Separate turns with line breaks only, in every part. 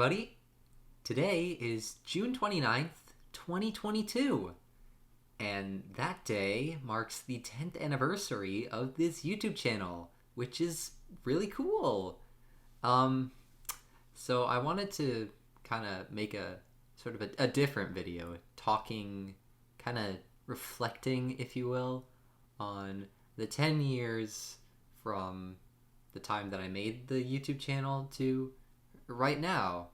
everybody. Today is June 29th, 2022. And that day marks the 10th anniversary of this YouTube channel, which is really cool. So I wanted to kind of make a sort of a different video, talking, kind of reflecting, if you will, on the 10 years from the time that I made the YouTube channel to right now,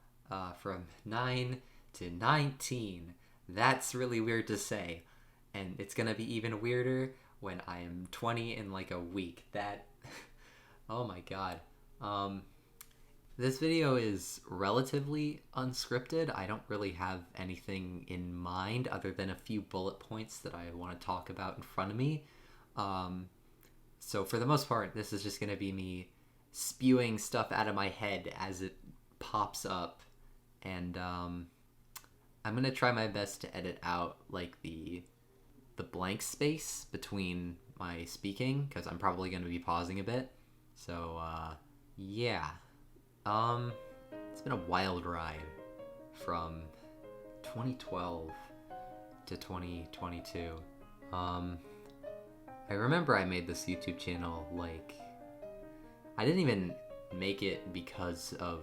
from 9 to 19. That's really weird to say, and it's gonna be even weirder when I am 20 in like a week. That oh my god. This video is relatively unscripted. I don't really have anything in mind other than a few bullet points that I want to talk about in front of me. So for the most part, this is just going to be me spewing stuff out of my head as it pops up. And I'm going to try my best to edit out like the blank space between my speaking, because I'm probably going to be pausing a bit. So yeah. It's been a wild ride from 2012 to 2022. I remember I made this YouTube channel, like, I didn't even make it because I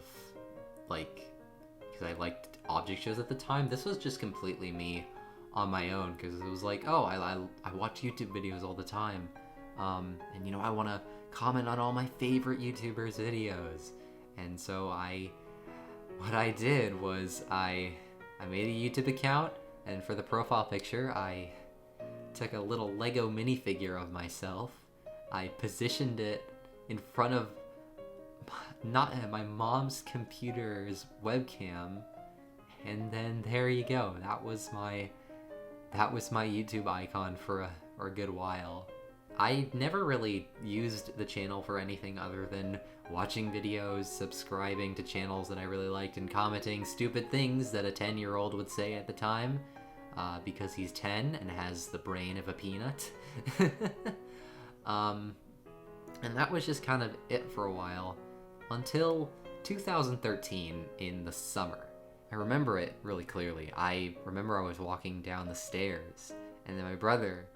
liked object shows at the time. This was just completely me on my own, because it was like, oh, I watch YouTube videos all the time. And I want to comment on all my favorite YouTubers' videos. And so what I did was I made a YouTube account, and for the profile picture, I took a little Lego minifigure of myself. I positioned it in front of my mom's computer's webcam, and then there you go. That was my YouTube icon for a good while. I never really used the channel for anything other than watching videos, subscribing to channels that I really liked, and commenting stupid things that a 10-year-old would say at the time, because he's 10 and has the brain of a peanut. And that was just kind of it for a while, until 2013 in the summer. I remember it really clearly. I remember I was walking down the stairs, and then my brother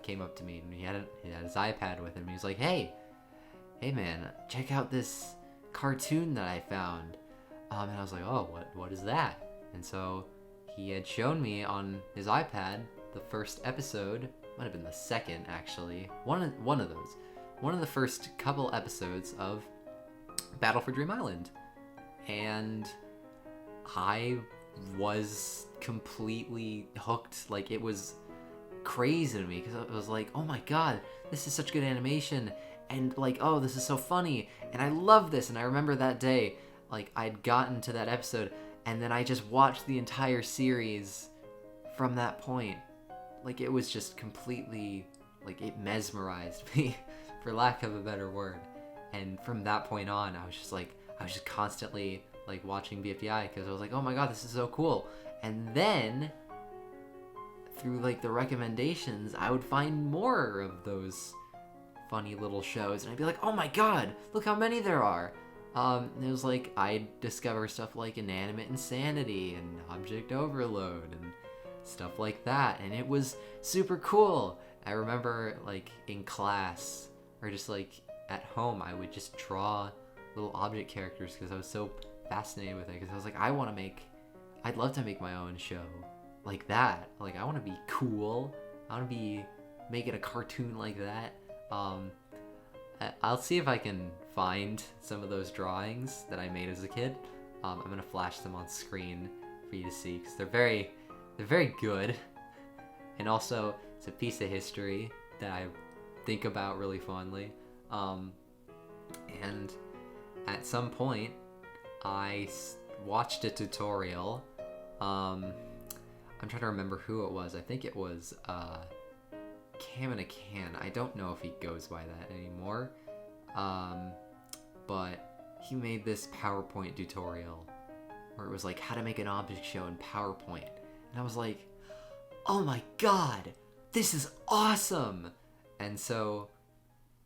came up to me, and he had his iPad with him. He was like, hey man, check out this cartoon that I found. And I was like, oh, what is that? And so he had shown me on his iPad the first episode, might have been the second actually, one of the first couple episodes of Battle for Dream Island. And I was completely hooked. Like, it was crazy to me, because it was like, oh my god, this is such good animation, and like, oh, this is so funny, and I love this. And I remember that day, like, I'd gotten to that episode, and then I just watched the entire series from that point. Like, it was just completely, like, it mesmerized me, for lack of a better word. And from that point on, I was just constantly like watching BFDI, because I was like, oh my god, this is so cool. And then through like the recommendations, I would find more of those funny little shows, and I'd be like, oh my god, look how many there are. And it was like, I'd discover stuff like Inanimate Insanity and Object Overload and stuff like that, and it was super cool. I remember, like, in class, or just like at home, I would just draw little object characters, because I was so fascinated with it, because I was like, I'd love to make my own show like that. Like, I want to be cool. I want to be making a cartoon like that. I'll see if I can find some of those drawings that I made as a kid. I'm gonna flash them on screen for you to see, because they're very good, and also it's a piece of history that I think about really fondly. And at some point, I watched a tutorial. I'm trying to remember who it was. I think it was Cam in a Can. I don't know if he goes by that anymore. But he made this PowerPoint tutorial where it was like how to make an object show in PowerPoint. And I was like, oh my god, this is awesome! And so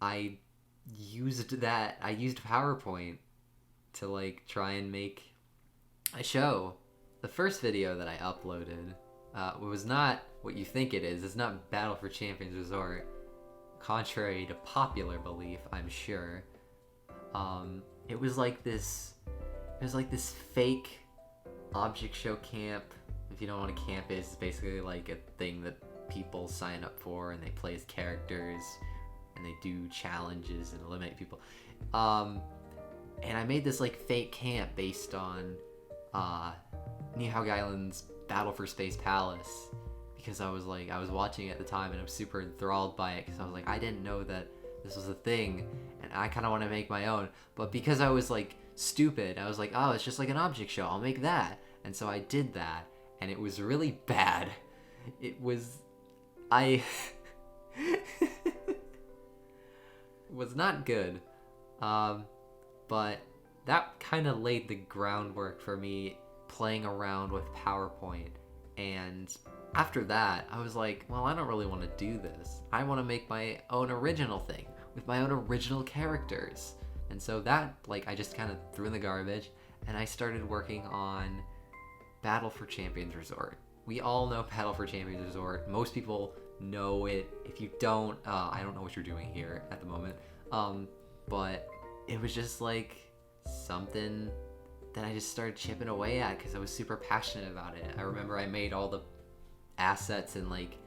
I used PowerPoint to like try and make The first video that I uploaded was not what you think it is. It's not Battle for Champions Resort, contrary to popular belief, I'm sure. It was like this fake object show camp. If you don't know what a camp is, it's basically like a thing that people sign up for and they play as characters and they do challenges and eliminate people. And I made this like fake camp based on Nihao Island's Battle for Space Palace, because I was watching it at the time and I was super enthralled by it, because I was like, I didn't know that this was a thing and I kind of want to make my own. But because I was like stupid, I was like, oh, it's just like an object show, I'll make that. And so I did that, and it was really bad. It was it was not good. But that kind of laid the groundwork for me playing around with PowerPoint. And after that, I was like, well, I don't really want to do this. I want to make my own original thing with my own original characters. And so that, like, I just kind of threw in the garbage, and I started working on Battle for Champions Resort. We all know Battle for Champions Resort. Most people know it. If you don't, I don't know what you're doing here at the moment. But it was just like something that I just started chipping away at because I was super passionate about it. I remember I made all the assets in like,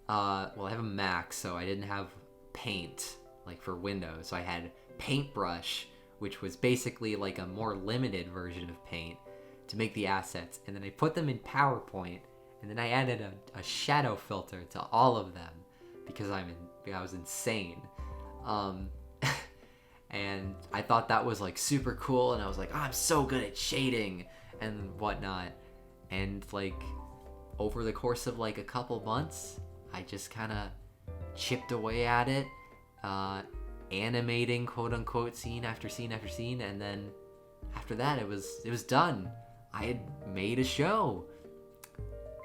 I have a Mac, so I didn't have Paint like for Windows. So I had Paintbrush, which was basically like a more limited version of Paint to make the assets. And then I put them in PowerPoint, and then I added a shadow filter to all of them because I was insane. And I thought that was like super cool, and I was like, oh, I'm so good at shading and whatnot. And like over the course of like a couple months, I just kind of chipped away at it, animating quote unquote scene after scene after scene, and then after that it was done. I had made a show,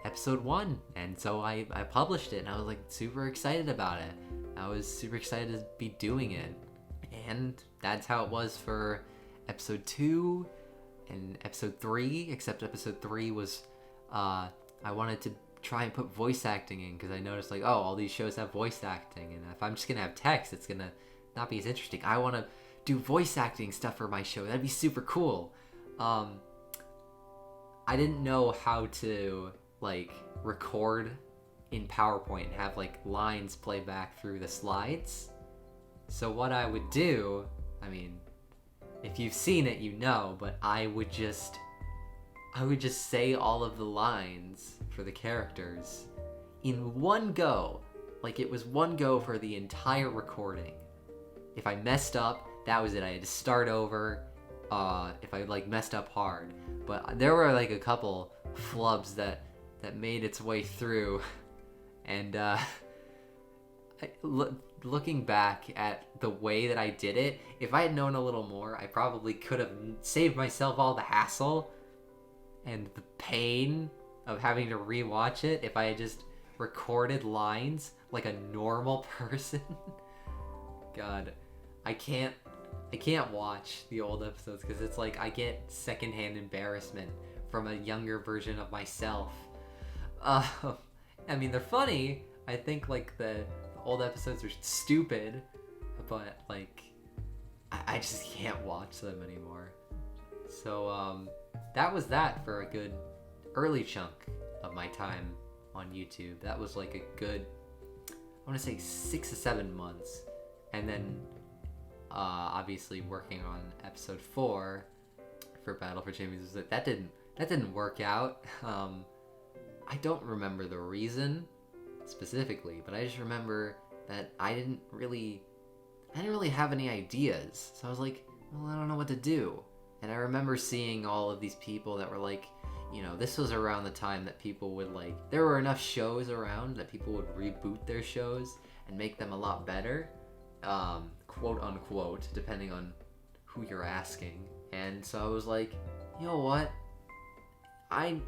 episode 1, and so I published it, and I was like super excited about it. I was super excited to be doing it. And that's how it was for episode 2 and episode 3, except episode 3 was, I wanted to try and put voice acting in, because I noticed like, oh, all these shows have voice acting, and if I'm just going to have text, it's going to not be as interesting. I want to do voice acting stuff for my show. That'd be super cool. I didn't know how to like record in PowerPoint and have like lines play back through the slides. So what I would do, I mean, if you've seen it, you know, but I would just say all of the lines for the characters in one go. Like it was one go for the entire recording. If I messed up, that was it. I had to start over if I like messed up hard. But there were like a couple flubs that made its way through, and looking back at the way that I did it, if I had known a little more, I probably could have saved myself all the hassle and the pain of having to rewatch it if I had just recorded lines like a normal person. God, I can't watch the old episodes because it's like I get secondhand embarrassment from a younger version of myself. I mean, they're funny. I think like the old episodes are stupid, but like I just can't watch them anymore. So that was that for a good early chunk of my time on YouTube. That was like a good, I want to say 6 to 7 months, and then obviously working on episode 4 for Battle for Champions, that didn't work out. I don't remember the reason specifically, but I just remember that I didn't really have any ideas. So I was like, well, I don't know what to do. And I remember seeing all of these people that were like, you know, this was around the time that people would like, there were enough shows around that people would reboot their shows and make them a lot better, quote unquote, depending on who you're asking. And so I was like, you know what? I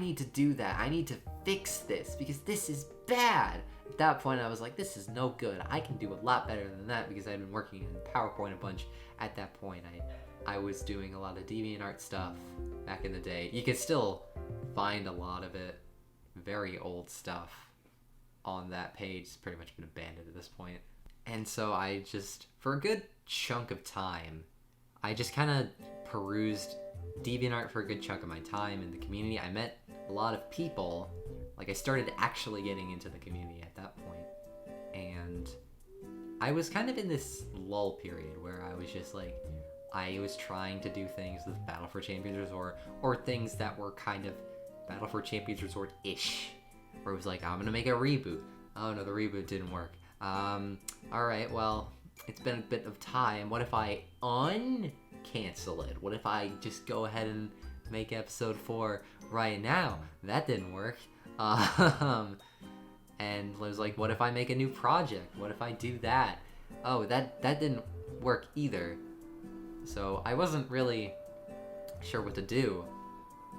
need to do that. I need to fix this because this is bad. At that point, I was like, this is no good. I can do a lot better than that because I'd been working in PowerPoint a bunch at that point. I was doing a lot of DeviantArt stuff back in the day. You can still find a lot of it, very old stuff on that page. It's pretty much been abandoned at this point. And so I just, for a good chunk of time, I just kind of perused DeviantArt for a good chunk of my time in the community. I met a lot of people. Like, I started actually getting into the community at that point. And I was kind of in this lull period where I was just like, I was trying to do things with Battle for Champions Resort, or things that were kind of Battle for Champions Resort-ish. Where it was like, I'm gonna make a reboot. Oh no, the reboot didn't work. Alright, well, it's been a bit of time. What if I cancel it? What if I just go ahead and make episode 4 right now? That didn't work. And I was like, what if I make a new project? What if I do that? Oh, that didn't work either. So I wasn't really sure what to do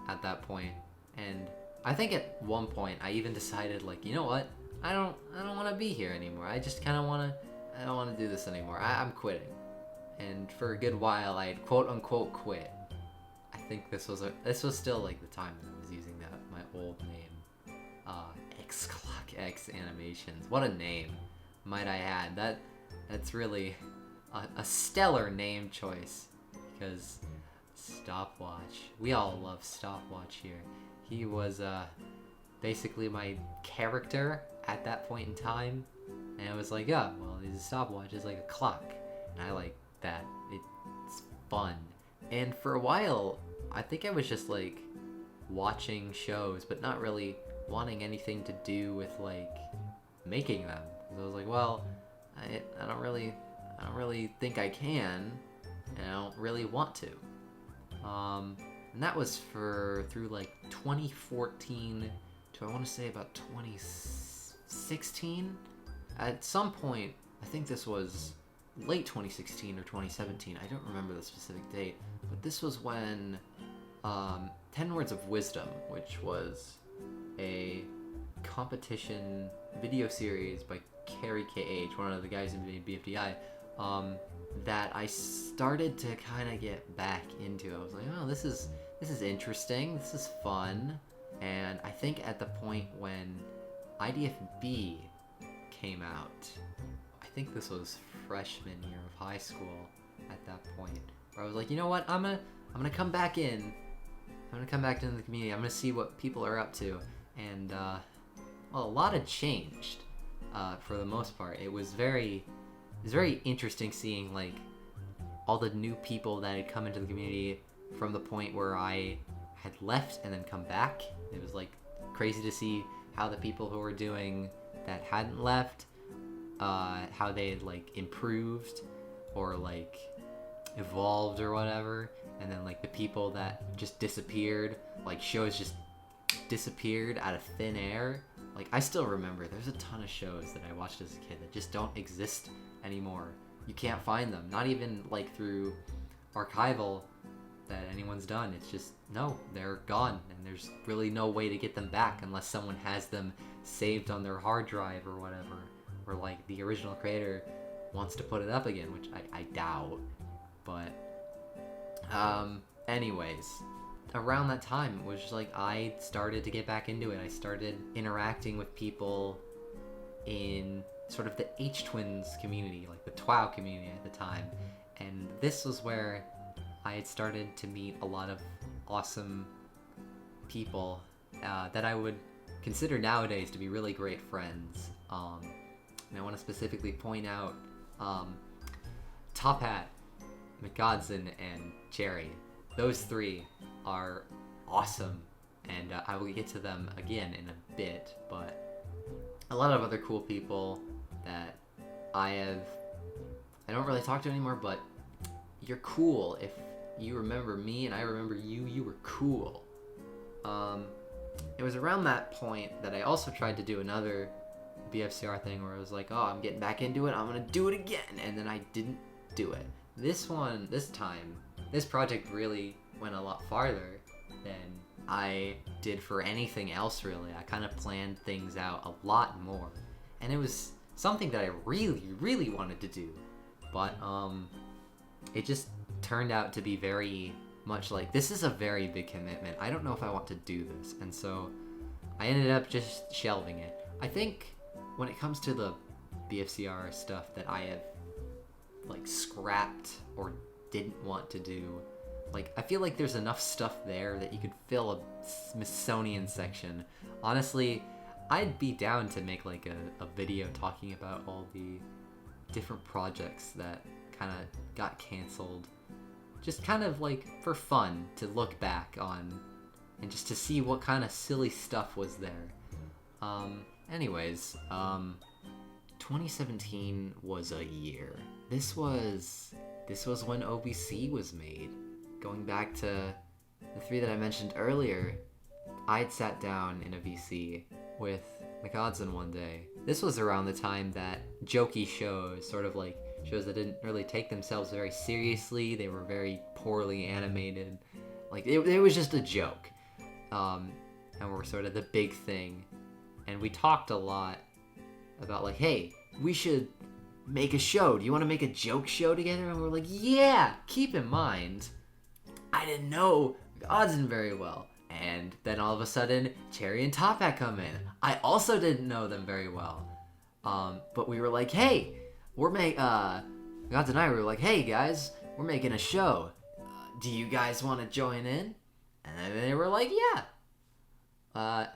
at that point. And I think at one point I even decided, like, you know what? I don't want to be here anymore. I just kind of want to, I don't want to do this anymore. I'm quitting. And for a good while I had quote unquote quit. I think this was still like the time that I was using my old name. X Animations. What a name, might I add. That's really a stellar name choice, because Stopwatch. We all love Stopwatch here. He was basically my character at that point in time, and I was like, yeah, well, his stopwatch is like a clock, and I like that. It's fun. And for a while, I think I was just like watching shows, but not really wanting anything to do with like making them. Because I was like, well, I don't really think I can, and I don't really want to. And that was through like 2014 to, I want to say, about 2016. At some point, I think this was late 2016 or 2017. I don't remember the specific date, but this was when 10 Words of Wisdom, which was a competition video series by Kirby, one of the guys in BFDI, that I started to kind of get back into. I was like, oh, this is interesting, this is fun. And I think at the point when IDFB came out, I think this was freshman year of high school at that point, where I was like, you know what, I'm gonna come back in. I'm gonna come back into the community. I'm gonna see what people are up to. And well, a lot had changed for the most part. It was very interesting seeing like all the new people that had come into the community from the point where I had left and then come back. It was like crazy to see how the people who were doing that hadn't left, how they had like improved or like evolved or whatever, and then like the people that just disappeared, like shows just disappeared out of thin air. Like, I still remember there's a ton of shows that I watched as a kid that just don't exist anymore. You can't find them, not even like through archival that anyone's done. It's just, no, they're gone, and there's really no way to get them back unless someone has them saved on their hard drive or whatever, or like the original creator wants to put it up again, which I doubt. But anyways, around that time, it was just like I started to get back into it. I started interacting with people in sort of the H-Twins community, like the TWOW community at the time. And this was where I had started to meet a lot of awesome people that I would consider nowadays to be really great friends. And I want to specifically point out Top Hat, McGodson, and Jerry. Those three are awesome, and I will get to them again in a bit, but a lot of other cool people that I don't really talk to anymore, but you're cool. If you remember me and I remember you, you were cool. It was around that point that I also tried to do another BFCR thing where I was like, oh, I'm getting back into it, I'm gonna do it again, and then I didn't do it. This time, this project really went a lot farther than I did for anything else, really. I kind of planned things out a lot more, and it was something that I really, really wanted to do, but it just turned out to be very much like, this is a very big commitment. I don't know if I want to do this. And so I ended up just shelving it. I think when it comes to the BFCR stuff that I have like scrapped or didn't want to do, like, I feel like there's enough stuff there that you could fill a Smithsonian section. Honestly, I'd be down to make like a video talking about all the different projects that kind of got canceled. Just kind of like for fun to look back on and just to see what kind of silly stuff was there. Anyways, 2017 was a year. This was when OBC was made. Going back to the 3 that I mentioned earlier, I'd sat down in a VC with McOdson one day. This was around the time that jokey shows, sort of like shows that didn't really take themselves very seriously, they were very poorly animated. Like, it was just a joke. And we're sort of the big thing. And we talked a lot about like, hey, we should make a show. Do you want to make a joke show together? And we're like, yeah! Keep in mind, I didn't know Odson very well. And then all of a sudden, Cherry and Top Hat come in. I also didn't know them very well. But we were like, hey, Gods and I were like, hey guys, we're making a show. Do you guys want to join in? And then they were like, yeah.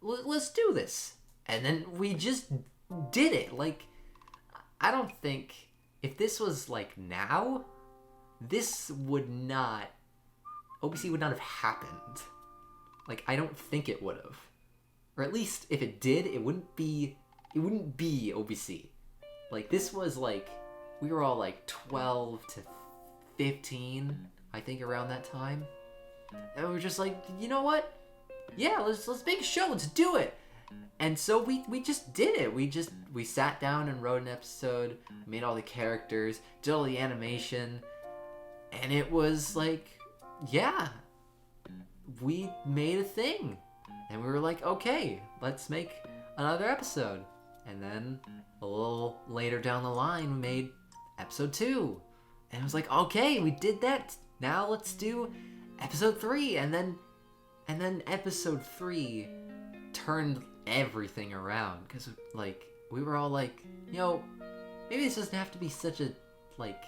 Let's do this. And then we just did it. Like, I don't think, if this was like now, OBC would not have happened. Like, I don't think it would have. Or at least if it did, it wouldn't be OBC. Like, this was like, we were all like 12 to 15, I think, around that time. And we were just like, you know what? Yeah, let's make a show, let's do it. And so we just did it. We sat down and wrote an episode, made all the characters, did all the animation, and it was like, yeah, we made a thing. And we were like, okay, let's make another episode. And then a little later down the line, we made episode 2. And it was like, okay, we did that. Now let's do episode 3. And then episode 3 turned everything around. Because, like, we were all like, maybe this doesn't have to be such a, like,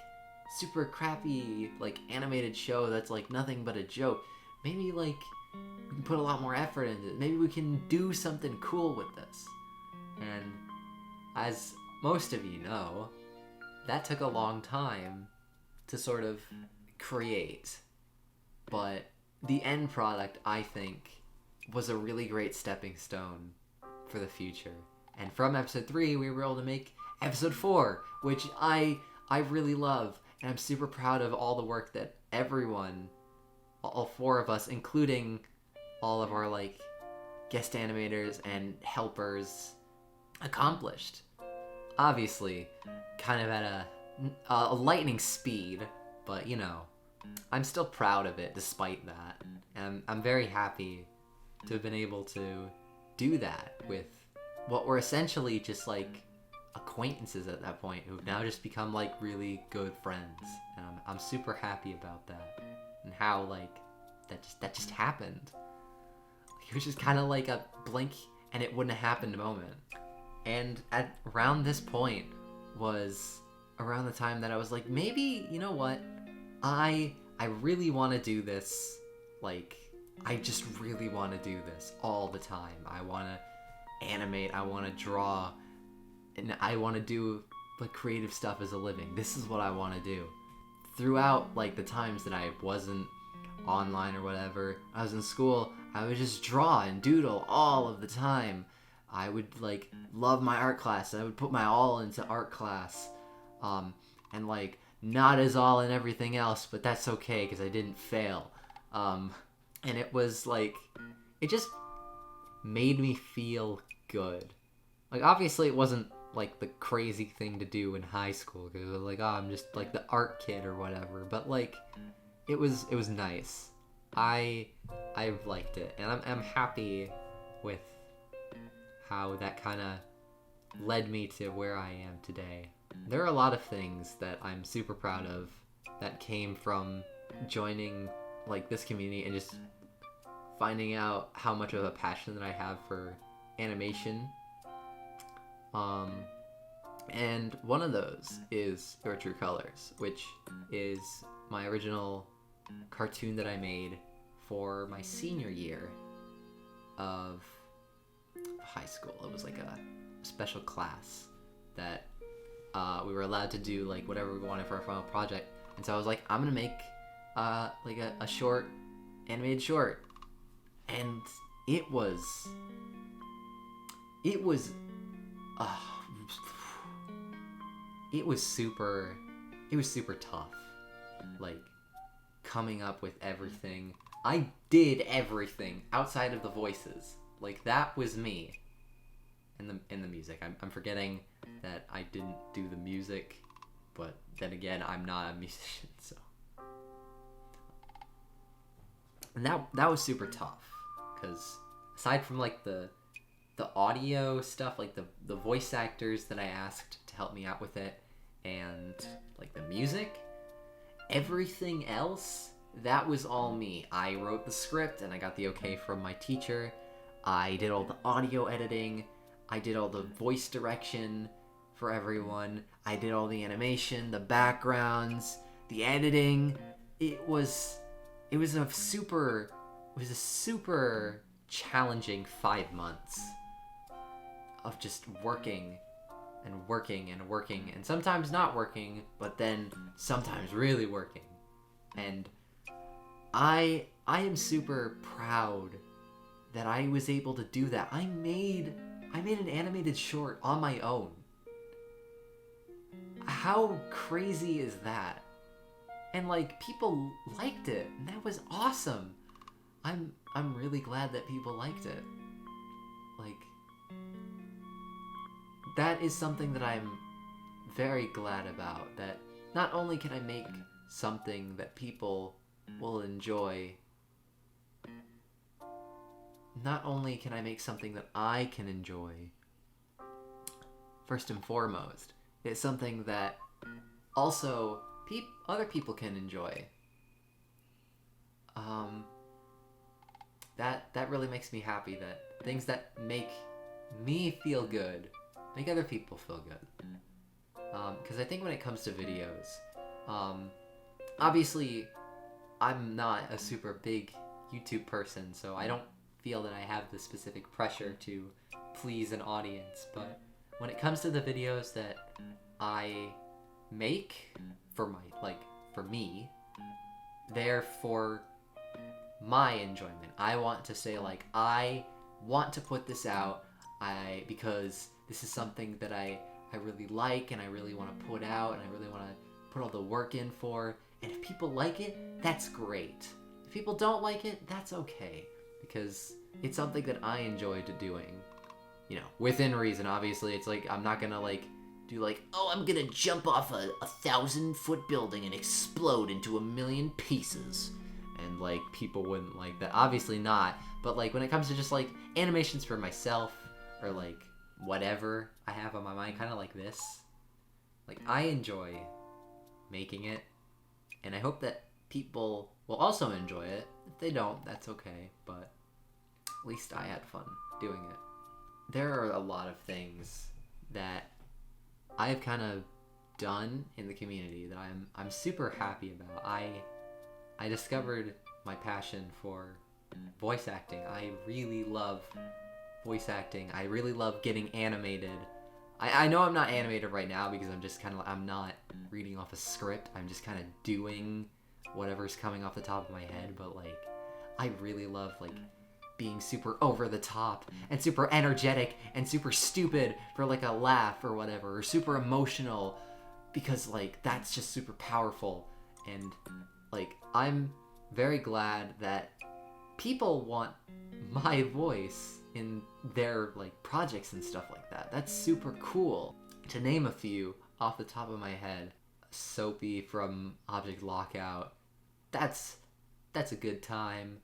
super crappy, like, animated show that's, like, nothing but a joke. Maybe, like, we can put a lot more effort into it. Maybe we can do something cool with this. And as most of you know, that took a long time to sort of create. But the end product, I think, was a really great stepping stone for the future. And from episode 3, we were able to make episode 4, which I really love. And I'm super proud of all the work that everyone, all 4 of us, including all of our, like, guest animators and helpers, accomplished. Obviously, kind of at a lightning speed, but, I'm still proud of it despite that. And I'm very happy to have been able to do that with what were essentially just, like, acquaintances at that point who've now just become, like, really good friends. And I'm super happy about that. And how, like, that just happened. It was just kind of like a blink and it wouldn't have happened moment. And at around this point was around the time that I was like, maybe, you know what? I really want to do this. Like, I just really want to do this all the time. I want to animate, I want to draw, and I want to do, like, creative stuff as a living. This is what I want to do. Throughout, like, the times that I wasn't online or whatever, I was in school, I would just draw and doodle all of the time. I would, like, love my art class. I would put my all into art class. And, like, not as all in everything else, but that's okay because I didn't fail. And it was, like, it just made me feel good. Like, obviously it wasn't, like, the crazy thing to do in high school because it was like, oh, I'm just, like, the art kid or whatever. But, like, it was nice. I liked it, and I'm happy with how that kind of led me to where I am today. There are a lot of things that I'm super proud of that came from joining like this community and just finding out how much of a passion that I have for animation. And one of those is Your True Colors, which is my original cartoon that I made for my senior year of high school. It was like a special class that we were allowed to do like whatever we wanted for our final project. And so I was like, I'm gonna make like a short, animated short. And it was super tough, like coming up with everything. I did everything outside of the voices, like that was me. In the music, I'm forgetting that I didn't do the music, but then again, I'm not a musician, so. And that was super tough, because aside from like the audio stuff, like the voice actors that I asked to help me out with it, and like the music, everything else, that was all me. I wrote the script and I got the okay from my teacher. I did all the audio editing. I did all the voice direction for everyone. I did all the animation, the backgrounds, the editing. It was a super challenging 5 months of just working and working and working, and sometimes not working, but then sometimes really working. And I am super proud that I was able to do that. I made an animated short on my own. How crazy is that? And like people liked it, and that was awesome. I'm really glad that people liked it. Like, that is something that I'm very glad about, that not only can I make something that people will enjoy, not only can I make something that I can enjoy, first and foremost, it's something that also other people can enjoy. That really makes me happy, that things that make me feel good make other people feel good. Because I think when it comes to videos, obviously I'm not a super big YouTube person, so I don't feel that I have the specific pressure to please an audience. But when it comes to the videos that I make for me, they're for my enjoyment. I want to say, like, I want to put this out because this is something that I really like and I really want to put out and I really want to put all the work in for. And if people like it, that's great. If people don't like it, that's okay, because it's something that I enjoyed doing. You know, within reason, obviously. It's like, I'm not gonna like do like, oh, I'm gonna jump off a 1,000-foot building and explode into 1,000,000 pieces. And like, people wouldn't like that. Obviously not. But like, when it comes to just like animations for myself, or like whatever I have on my mind, kind of like this, like, I enjoy making it, and I hope that people will also enjoy it. If they don't, that's okay, but at least I had fun doing it. There are a lot of things that I've kind of done in the community that I'm super happy about. I discovered my passion for voice acting. I really love voice acting. I really love getting animated. I know I'm not animated right now because I'm not reading off a script. I'm just kind of doing whatever's coming off the top of my head. But like, I really love like being super over the top and super energetic and super stupid for like a laugh or whatever, or super emotional, because like that's just super powerful. And like, I'm very glad that people want my voice in their like projects and stuff like that. That's super cool. To name a few off the top of my head, Soapy from Object Lockout, that's a good time.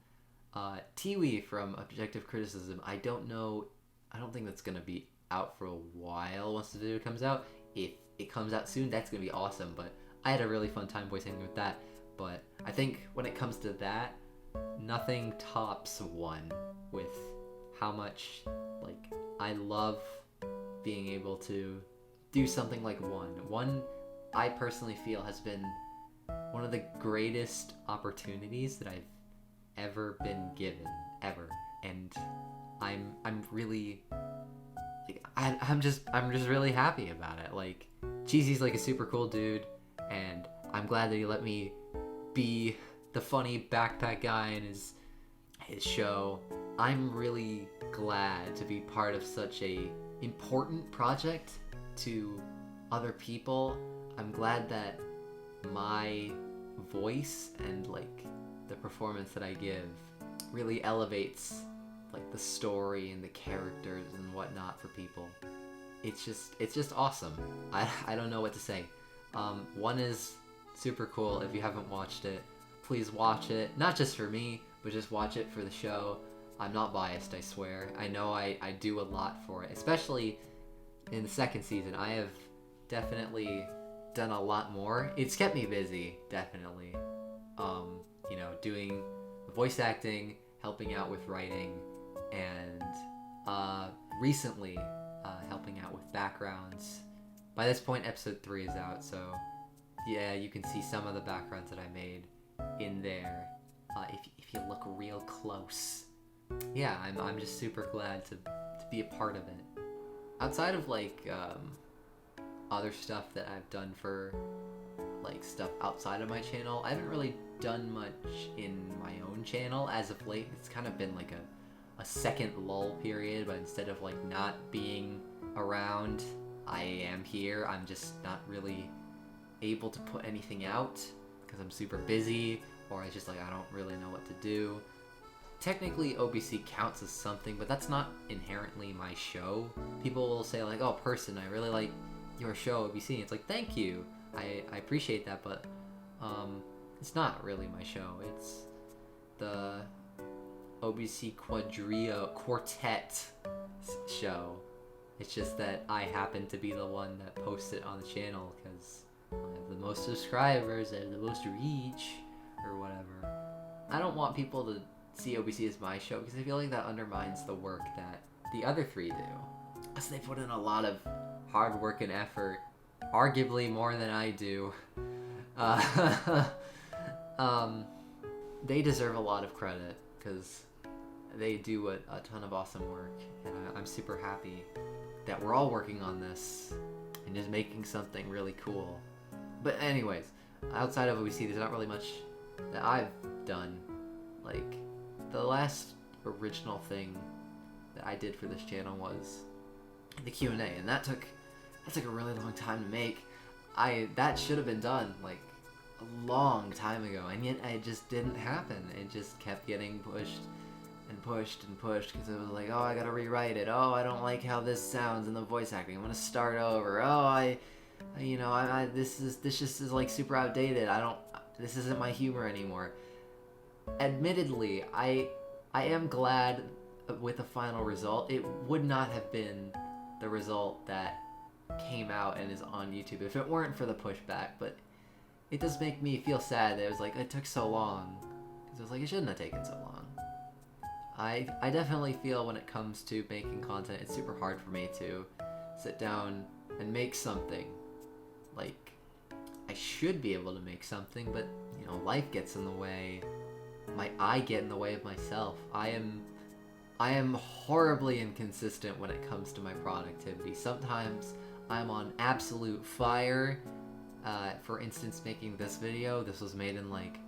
Tiwi from Objective Criticism, I don't think that's gonna be out for a while once the video comes out. If it comes out soon, that's gonna be awesome, but I had a really fun time voice acting with that. But I think when it comes to that, nothing tops one with how much, like, I love being able to do something like one I personally feel has been one of the greatest opportunities that I've ever been given, ever. And I'm really, like, I'm just really happy about it. Like, Cheesy's like a super cool dude, and I'm glad that he let me be the funny backpack guy in his show. I'm really glad to be part of such a important project to other people. I'm glad that my voice and like the performance that I give really elevates like the story and the characters and whatnot for people. It's just awesome. I don't know what to say. One is super cool. If you haven't watched it, please watch it. Not just for me, but just watch it for the show. I'm not biased, I swear. I know I do a lot for it, especially in the second season. I have definitely done a lot more. It's kept me busy, definitely. You know, doing voice acting, helping out with writing, and recently helping out with backgrounds. By this point, episode 3 is out, so yeah, you can see some of the backgrounds that I made in there if you look real close. Yeah, I'm just super glad to be a part of it. Outside of like other stuff that I've done for like stuff outside of my channel, I haven't really done much in my own channel as of late. It's kind of been like a second lull period, but instead of like not being around, I am here. I'm just not really able to put anything out because I'm super busy, or it's just like I don't really know what to do. Technically OBC counts as something, but that's not inherently my show. People will say like, oh, Person, I really like your show, OBC. And it's like, thank you. I appreciate that, but it's not really my show. It's the OBC Quartet show. It's just that I happen to be the one that posts it on the channel because I have the most subscribers, I have the most reach, or whatever. I don't want people to see OBC as my show because I feel like that undermines the work that the other 3 do. Because they put in a lot of hard work and effort, arguably more than I do. They deserve a lot of credit because they do a ton of awesome work, and I'm super happy that we're all working on this and just making something really cool. But anyways, outside of OBC, there's not really much that I've done. Like, the last original thing that I did for this channel was the Q&A, and that took a really long time to make. That should have been done like a long time ago, and yet it just didn't happen. It just kept getting pushed and pushed and pushed because it was like, oh, I gotta rewrite it. Oh, I don't like how this sounds in the voice acting. I'm gonna start over. Oh, this just is like super outdated. This isn't my humor anymore. Admittedly, I am glad with the final result. It would not have been the result that came out and is on YouTube if it weren't for the pushback, but it does make me feel sad that it was like, it took so long, because it was like, it shouldn't have taken so long. I definitely feel when it comes to making content, it's super hard for me to sit down and make something. Like, I should be able to make something, but, you know, life gets in the way. I get in the way of myself. I am horribly inconsistent when it comes to my productivity. Sometimes I'm on absolute fire. For instance, making this video, this was made in like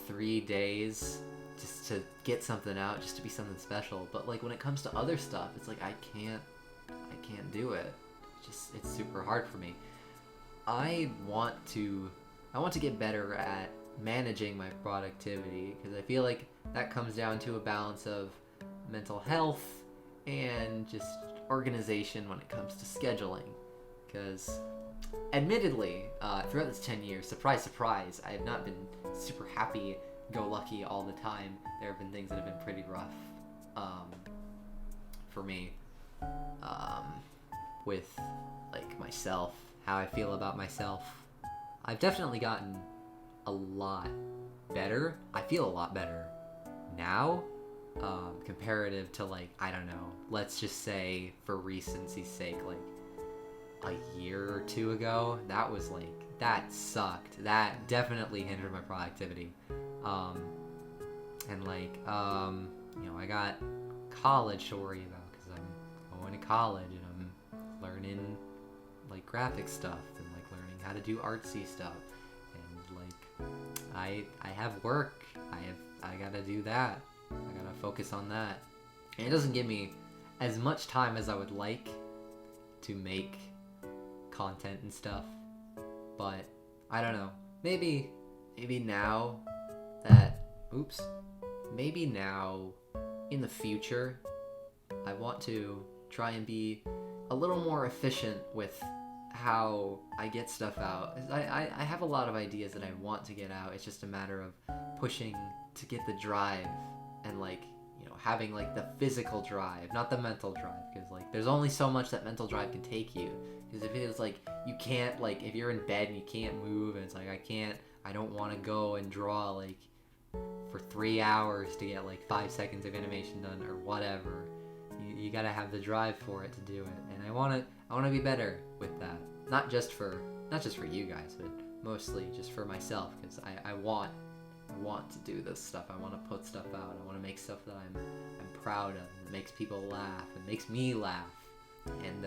3 days just to get something out, just to be something special. But like when it comes to other stuff, it's like I can't do it. It's super hard for me. I want to get better at managing my productivity, because I feel like that comes down to a balance of mental health and just organization when it comes to scheduling. Because admittedly, throughout this 10 years, surprise, surprise, I have not been super happy-go-lucky all the time. There have been things that have been pretty rough for me with like myself, how I feel about myself. I've definitely gotten a lot better. I feel a lot better now, comparative to, like, I don't know, let's just say for recency's sake, like a year or two ago, that sucked. That definitely hindered my productivity. And I got college to worry about because I'm going to college and I'm learning like graphic stuff and like learning how to do artsy stuff, and like I have work. I gotta do that. I gotta focus on that. And it doesn't give me as much time as I would like to make content and stuff, but I don't know. Maybe now maybe now in the future I want to try and be a little more efficient with how I get stuff out. I have a lot of ideas that I want to get out. It's just a matter of pushing to get the drive and having like the physical drive, not the mental drive, because like there's only so much that mental drive can take you. Because if it's like you can't, like if you're in bed and you can't move and it's like I don't want to go and draw like for 3 hours to get like 5 seconds of animation done or whatever. You gotta have the drive for it to do it, and I wanna be better with that. Not just for you guys, but mostly just for myself, because I want to do this stuff. I want to put stuff out. I want to make stuff that I'm proud of. It makes people laugh. It makes me laugh, and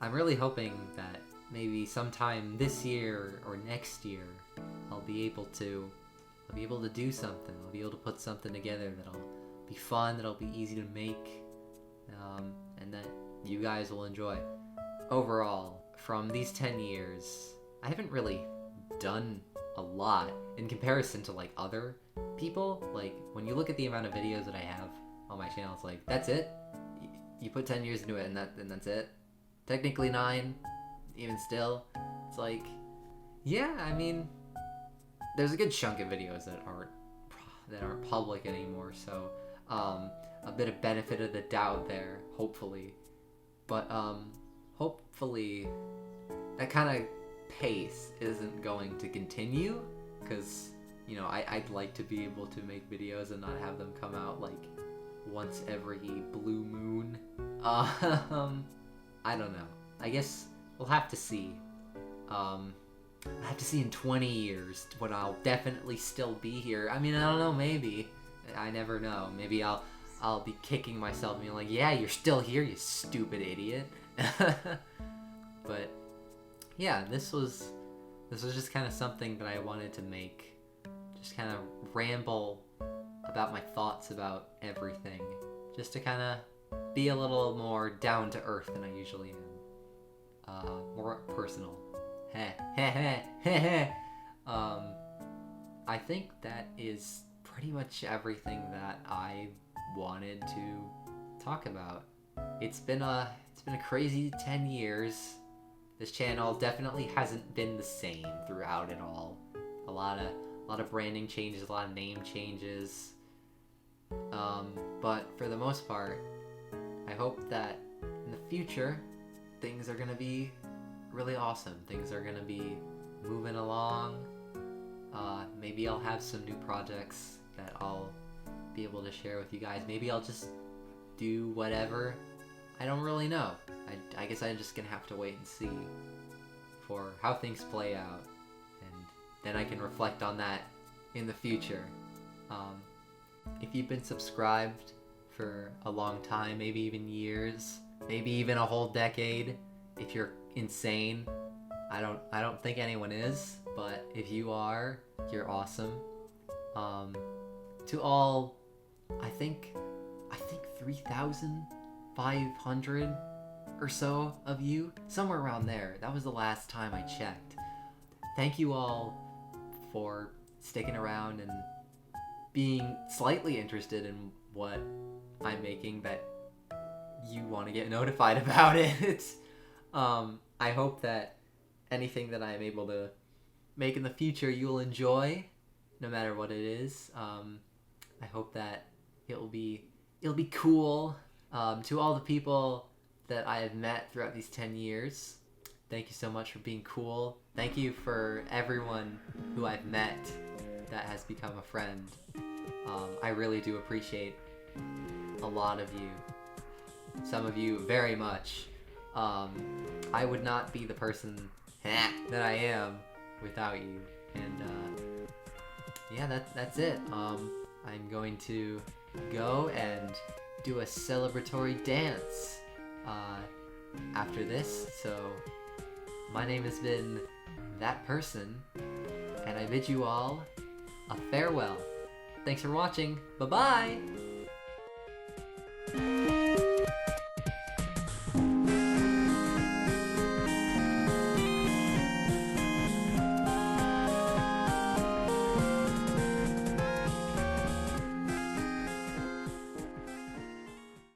I'm really hoping that maybe sometime this year or next year I'll be able to do something. I'll be able to put something together that'll be fun, that'll be easy to make, and that you guys will enjoy. Overall, from these 10 years, I haven't really done a lot in comparison to like other people. Like when you look at the amount of videos that I have on my channel, it's like, that's it? You put 10 years into it and that's it? Technically 9, even still. It's like, yeah, I mean, there's a good chunk of videos that aren't public anymore, so a bit of benefit of the doubt there, hopefully. But hopefully that kind of pace isn't going to continue, because I'd like to be able to make videos and not have them come out like once every blue moon. I don't know. I guess we'll have to see. I have to see in 20 years when I'll definitely still be here. I mean, I don't know, maybe. I never know. Maybe I'll be kicking myself and being like, yeah, you're still here, you stupid idiot. But yeah, this was just kind of something that I wanted to make. Just kind of ramble about my thoughts about everything. Just to kind of be a little more down to earth than I usually am. More personal. I think that is pretty much everything that I wanted to talk about. It's been a crazy 10 years. This channel definitely hasn't been the same throughout it all. A lot of branding changes, a lot of name changes. But for the most part, I hope that in the future things are gonna be really awesome. Things are gonna be moving along. Maybe I'll have some new projects that I'll be able to share with you guys. Maybe I'll just do whatever. I don't really know. I guess I'm just gonna have to wait and see for how things play out, and then I can reflect on that in the future. If you've been subscribed for a long time, maybe even years, maybe even a whole decade, if you're insane, I don't think anyone is, but if you are, you're awesome. To all, I think 3,500 or so of you, somewhere around there. That was the last time I checked. Thank you all for sticking around and being slightly interested in what I'm making, that you want to get notified about it. I hope that anything that I'm able to make in the future you'll enjoy, no matter what it is. I hope that it'll be cool. To all the people that I have met throughout these 10 years, thank you so much for being cool. Thank you for everyone who I've met that has become a friend. I really do appreciate a lot of you. Some of you very much. I would not be the person that I am without you. And yeah, that's it. I'm going to go and do a celebratory dance after this. So my name has been ThatPerson, and I bid you all a farewell. Thanks for watching. Bye-bye!